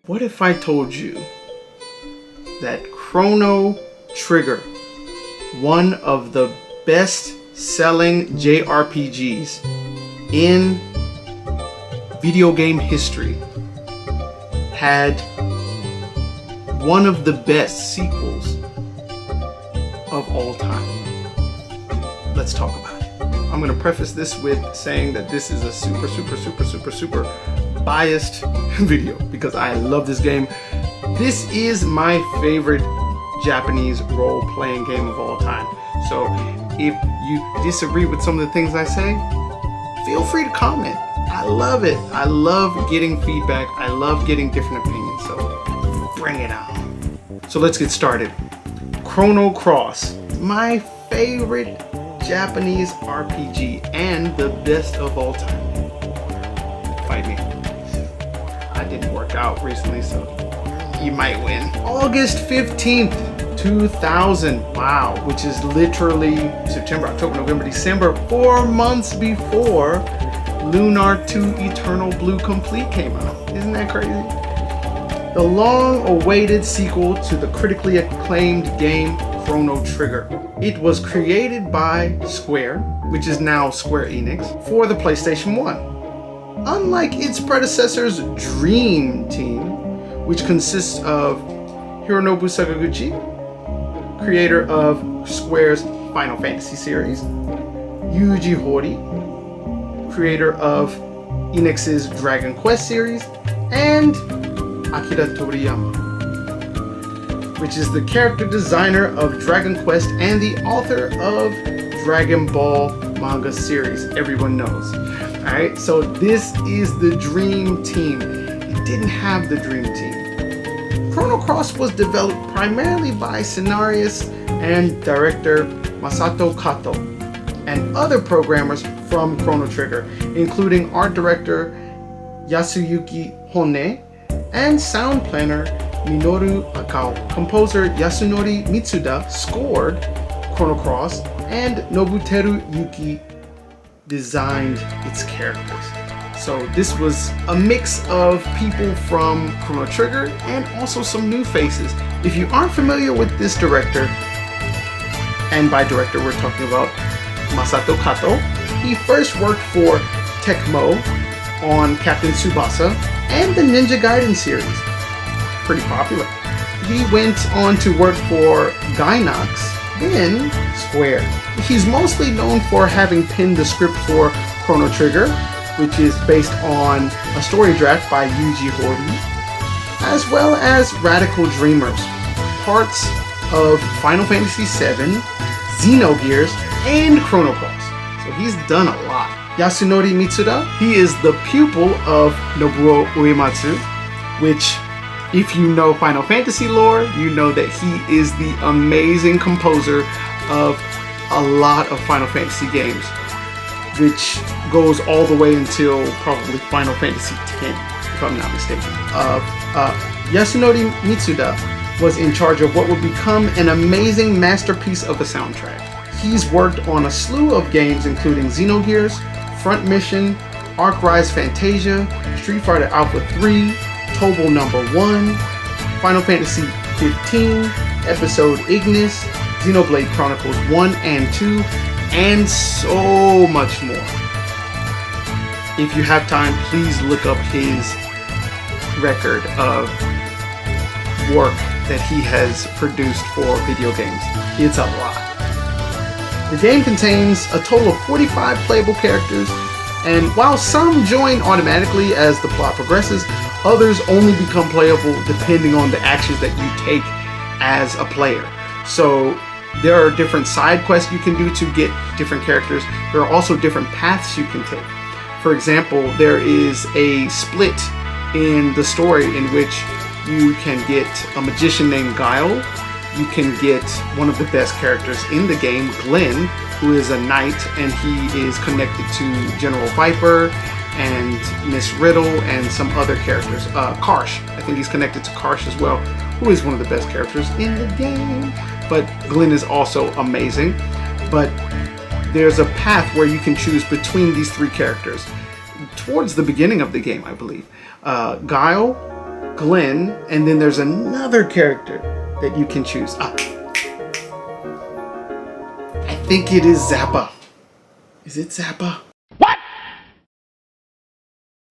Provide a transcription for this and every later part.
What if I told you that Chrono Trigger, one of the best-selling JRPGs in video game history, had one of the best sequels of all time? Let's talk about it. I'm going to preface this with saying that this is a super biased video because I love this game. This is my favorite Japanese role-playing game of all time. So if you disagree with some of the things I say, feel free to comment. I love it. I love getting feedback. I love getting different opinions. So bring it on. So let's get started. Chrono Cross, my favorite Japanese RPG and the best of all time. Fight me. I didn't work out recently, so you might win. August 15th, 2000. Wow, which is literally September, October, November, December, 4 months before Lunar 2 Eternal Blue Complete came out. Isn't that crazy? The long-awaited sequel to the critically acclaimed game Chrono Trigger. It was created by Square, which is now Square Enix, for the PlayStation 1. Unlike its predecessor's Dream Team, which consists of Hironobu Sakaguchi, creator of Square's Final Fantasy series, Yuji Horii, creator of Enix's Dragon Quest series, and Akira Toriyama, which is the character designer of Dragon Quest and the author of Dragon Ball manga series everyone knows. Alright, so this is the Dream Team. It didn't have the Dream Team. Chrono Cross was developed primarily by scenarist and director Masato Kato and other programmers from Chrono Trigger, including art director Yasuyuki Honne and sound planner Minoru Akao. Composer Yasunori Mitsuda scored Chrono Cross, and Nobuteru Yūki designed its characters. So this was a mix of people from Chrono Trigger and also some new faces. If you aren't familiar with this director, and by director we're talking about Masato Kato, he first worked for Tecmo on Captain Tsubasa and the Ninja Gaiden series. Pretty popular. He went on to work for Gainax, then Square. He's mostly known for having penned the script for Chrono Trigger, which is based on a story draft by Yuji Horii, as well as Radical Dreamers, parts of Final Fantasy VII, Xenogears, and Chrono Cross. So he's done a lot. Yasunori Mitsuda, he is the pupil of Nobuo Uematsu, which, if you know Final Fantasy lore, you know that he is the amazing composer of a lot of Final Fantasy games, which goes all the way until probably Final Fantasy X, if I'm not mistaken. Yasunori Mitsuda was in charge of what would become an amazing masterpiece of a soundtrack. He's worked on a slew of games including Xenogears, Front Mission, Arc Rise Fantasia, Street Fighter Alpha 3, Tobo Number 1, Final Fantasy 15, Episode Ignis, Xenoblade Chronicles 1 and 2, and so much more. If you have time, please look up his record of work that he has produced for video games. It's a lot. The game contains a total of 45 playable characters, and while some join automatically as the plot progresses, others only become playable depending on the actions that you take as a player. So there are different side quests you can do to get different characters. There are also different paths you can take. For example, there is a split in the story in which you can get a magician named Guile. You can get one of the best characters in the game, Glenn, who is a knight, and he is connected to General Viper and Miss Riddle and some other characters. Karsh, I think he's connected to Karsh as well, who is one of the best characters in the game. But Glenn is also amazing. But there's a path where you can choose between these three characters towards the beginning of the game, I believe. Guile, Glenn, and then there's another character that you can choose. I think it is Zappa. Is it Zappa? What?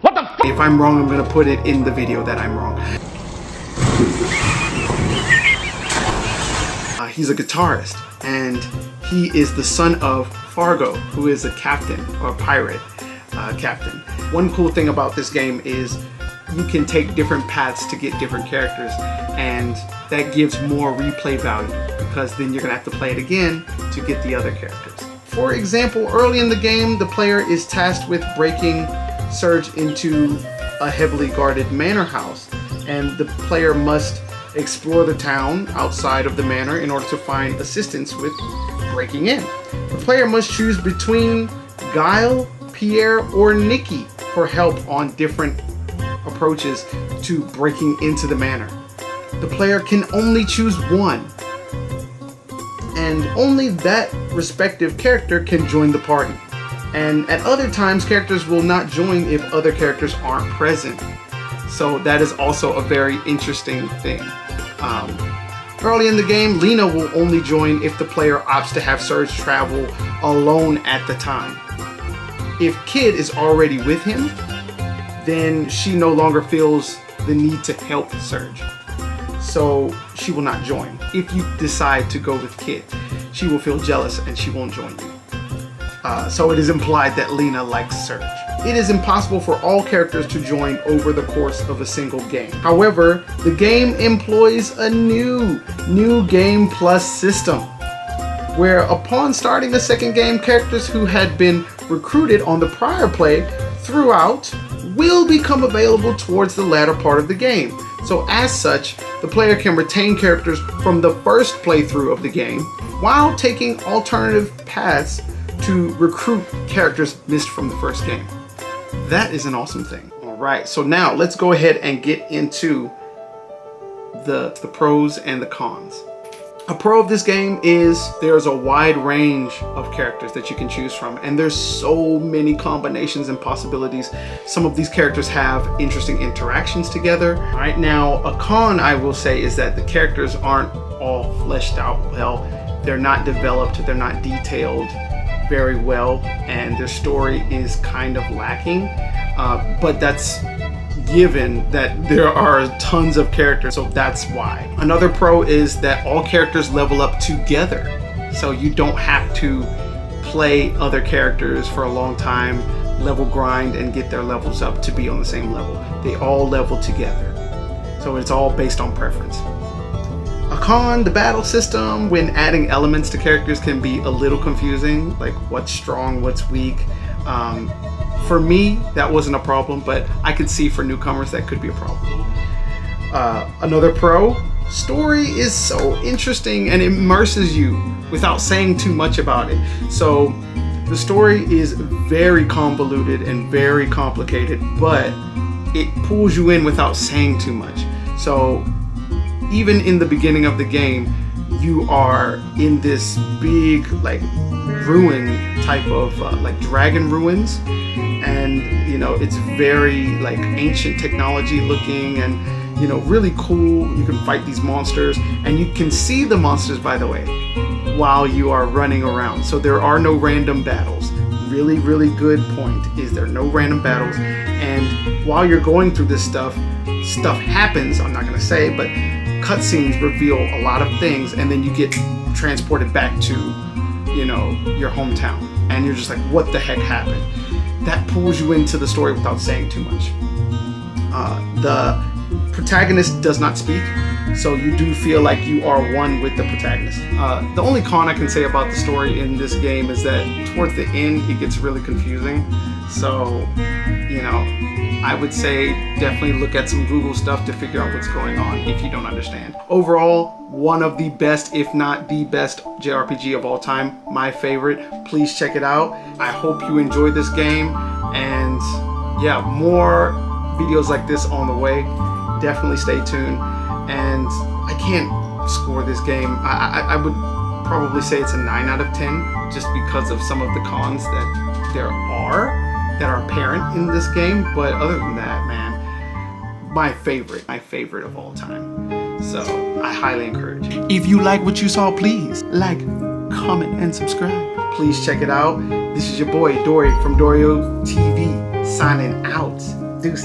What the f? If I'm wrong, I'm gonna put it in the video that I'm wrong. He's a guitarist, and he is the son of Fargo, who is a captain, or a pirate captain. One cool thing about this game is you can take different paths to get different characters, and that gives more replay value, because then you're gonna have to play it again to get the other characters. For example, early in the game, the player is tasked with breaking Serge into a heavily guarded manor house, and the player must explore the town outside of the manor in order to find assistance with breaking in. The player must choose between Guile, Pierre, or Nikki for help on different approaches to breaking into the manor. The player can only choose one, and only that respective character can join the party. And at other times, characters will not join if other characters aren't present. So that is also a very interesting thing. Early in the game, Lena will only join if the player opts to have Serge travel alone at the time. If Kid is already with him, then she no longer feels the need to help Serge, so she will not join. If you decide to go with Kid, she will feel jealous and she won't join you. So it is implied that Lena likes Serge. It is impossible for all characters to join over the course of a single game. However, the game employs a new Game Plus system, where upon starting the second game, characters who had been recruited on the prior play throughout will become available towards the latter part of the game. So as such, the player can retain characters from the first playthrough of the game while taking alternative paths to recruit characters missed from the first game. That is an awesome thing. All right, so now let's go ahead and get into the pros and the cons. A pro of this game is there's a wide range of characters that you can choose from, and there's so many combinations and possibilities. Some of these characters have interesting interactions together. Right now, a con I will say is that the characters aren't all fleshed out well. They're not developed, they're not detailed very well, and their story is kind of lacking, but that's given that there are tons of characters, so that's why. Another pro is that all characters level up together, so you don't have to play other characters for a long time, level grind and get their levels up to be on the same level. They all level together, so it's all based on preference. A con, the battle system when adding elements to characters can be a little confusing, like what's strong, what's weak. For me, that wasn't a problem, but I could see for newcomers that could be a problem. Another pro, story is so interesting and immerses you without saying too much about it. So the story is very convoluted and very complicated, but it pulls you in without saying too much. So even in the beginning of the game, you are in this big like ruin type of like dragon ruins, and you know it's very like ancient technology looking, and you know really cool. You can fight these monsters, and you can see the monsters, by the way, while you are running around. So there are no random battles. Really good point is there are no random battles, and while you're going through this stuff happens. I'm not gonna say, but cutscenes reveal a lot of things, and then you get transported back to, you know, your hometown, and you're just like, what the heck happened? That pulls you into the story without saying too much. The protagonist does not speak, so you do feel like you are one with the protagonist. The only con I can say about the story in this game is that towards the end it gets really confusing. So, you know, I would say definitely look at some Google stuff to figure out what's going on if you don't understand. Overall, one of the best, if not the best JRPG of all time, my favorite. Please check it out. I hope you enjoy this game, and yeah, more videos like this on the way. Definitely stay tuned. And I can't score this game. I would probably say it's a 9 out of 10 just because of some of the cons that are apparent in this game, but other than that, man, my favorite of all time. So I highly encourage you. If you like what you saw, please like, comment, and subscribe. Please check it out. This is your boy Dory from Dorio TV signing out. Deuce.